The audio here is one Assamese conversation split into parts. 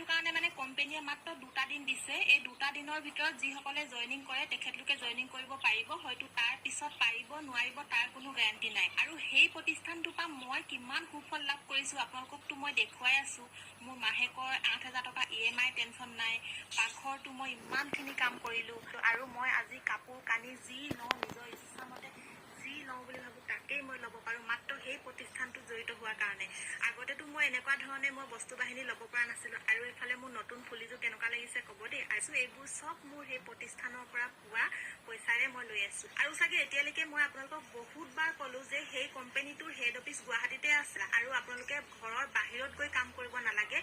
সেইটো কাৰণে মানে কোম্পানীয়ে মাত্ৰ 2টা দিন দিছে। এই 2টা দিনৰ ভিতৰত যিসকলে জইনিং কৰে তেখেতলোকে জইনিং কৰিব পাৰিব। হয়তো তাৰ পিছত পাৰিব নোৱাৰিব তাৰ কোনো গ্যাৰান্টি নাই। আৰু সেই প্ৰতিষ্ঠানটোৰ পৰা মই কিমান সুফল লাভ কৰিছো আপোনালোককতো মই দেখুৱাই আছো। মোৰ মাহেকৰ 8,000 টকা EMI টেনশ্যন নাই। পাকঘৰটো মই ইমানখিনি কাম কৰিলো আৰু মই আজি কাপোৰ কানি যি লওঁ নিজৰ ইচ্ছামতে যি লওঁ বুলি ভাবো তাকেই মই ল'ব পাৰো মাত্ৰ সেই প্ৰতিষ্ঠানটোত জড়িত হোৱাৰ কাৰণে। আগতেতো মই এনেকুৱা ধৰণে মই বস্তু বাহিনী ল'ব পৰা নাছিলো। আৰু এইফালে মোৰ নতুন ফুলিযোৰ কেনেকুৱা লাগিছে ক'ব দেই। আৰু এইবোৰ চব মোৰ সেই প্ৰতিষ্ঠানৰ পৰা পোৱা পইচাৰে মই লৈ আছো। আৰু চাগে এতিয়ালৈকে মই আপোনালোকক বহুতবাৰ ক'লো যে সেই কোম্পানীটোৰ হেড অফিচ গুৱাহাটীতে আছে আৰু আপোনালোকে ঘৰৰ বাহিৰত গৈ কাম কৰিব নালাগে।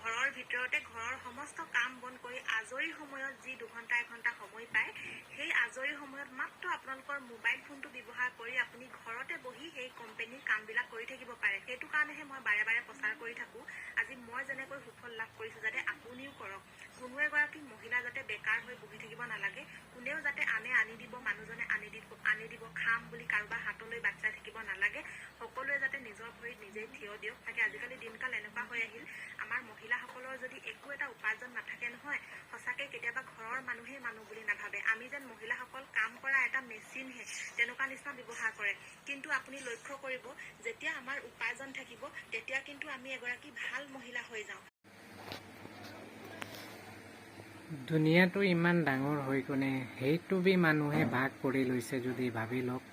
ঘৰৰ ভিতৰতে ঘৰৰ সমস্ত কাম বন কৰি আজৰি সময়ত যি 2 ঘণ্টা 1 ঘণ্টা সময় পায় সেই আজৰি সময়ত মাত্ৰ আপোনালোকৰ মোবাইল ফোনটো ব্যৱহাৰ কৰি আপুনি ঘৰতে বহি সেই কোম্পানীৰ কামবিলাক কৰি থাকিব পাৰে। সেইটো কাৰণেহে মই বাৰে বাৰে প্ৰচাৰ কৰি থাকো। আজি মই যেনেকৈ সুফল লাভ কৰিছো যাতে আপুনিও কৰক। কোনো এগৰাকী মহিলা যাতে বেকাৰ হৈ বহি থাকিব নালাগে। কোনেও যাতে আনি দিব মানুহজনে আনি দিব খাম বুলি কাৰোবাৰ হাতলৈ বাচ্চাই থাকিব নালাগে। সকলোৱে যাতে নিজৰ ভৰিত নিজেই থিয় দিয়ক। তাকে আজিকালি দিনকাল এনেকুৱা হৈ আহিল আমাৰ মহিলাসকলৰ যদি একো এটা উপাৰ্জন নাথাকে নহয় সঁচাকে কেতিয়াবা ঘৰৰ মানুহে মানুহ বুলি নাভাবে। আমি যেন মহিলাসকল কাম কৰা এটা মেচিনহে তেনেকুৱা নিচিনা ব্যৱহাৰ কৰে। কিন্তু আপুনি লক্ষ্য কৰিব যেতিয়া আমাৰ উপাৰ্জন থাকিব তেতিয়া কিন্তু আমি এগৰাকী ভাল মহিলা হৈ যাওঁ। দুনিয়াটো ইমান ডাঙৰ হৈ কোনে সেইটো বি মানুহে ভাগ কৰি লৈছে। যদি ভাবি লওক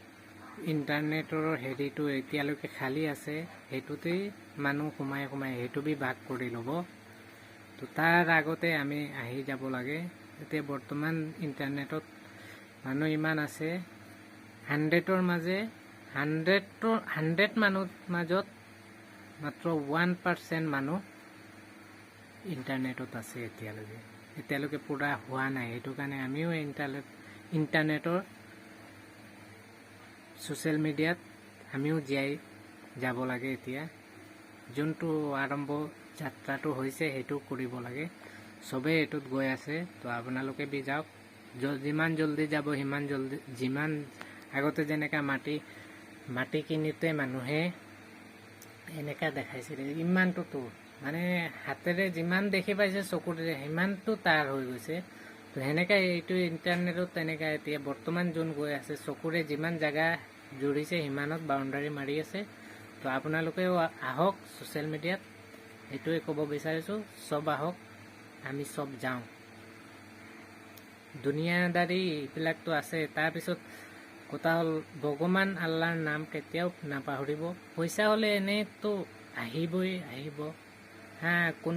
ইণ্টাৰনেটৰ হেৰিটো এতিয়ালৈকে খালী আছে সেইটোতেই মানুহ সোমাই সেইটো বি ভাগ কৰি ল'ব। তো তাৰ আগতে আমি আহি যাব লাগে। এতিয়া বৰ্তমান ইণ্টাৰনেটত মানুহ ইমান আছে 100ৰ মাজে 100 মানুহৰ মাজত মাত্ৰ 1% মানুহ ইণ্টাৰনেটত আছে। এতিয়ালৈকে পুৰা হোৱা নাই। সেইটো কাৰণে আমিও ইণ্টাৰনেটৰ ছ'চিয়েল মিডিয়াত আমিও জীয়াই যাব লাগে। এতিয়া যোনটো আৰম্ভ যাত্ৰাটো হৈছে সেইটো কৰিব লাগে। চবেই এইটোত গৈ আছে। তো আপোনালোকে বি যাওক। যিমান জলদি যাব সিমান জলদি। যিমান আগতে যেনেকৈ মাটি কিনোতে মানুহে এনেকুৱা দেখাইছিল ইমানটোতো মানে হাতেৰে যিমান দেখি পাইছে চকুৰে সিমানটো তাৰ হৈ গৈছে। তো সেনেকৈ এইটো ইণ্টাৰনেটত তেনেকৈ এতিয়া বৰ্তমান যোন গৈ আছে চকুৰে যিমান জেগা জুৰিছে সিমানত বাউণ্ডাৰী মাৰি আছে। তো আপোনালোকেও আহক ছ'চিয়েল মিডিয়াত। সেইটোৱে ক'ব বিচাৰিছোঁ। চব আহক আমি চব যাওঁ। দুনিয়াদাৰী এইবিলাকতো আছে। তাৰপিছত কথা হ'ল ভগৱান আল্লাহৰ নাম কেতিয়াও নাপাহৰিব। পইচা হ'লে এনেইতো আহিব।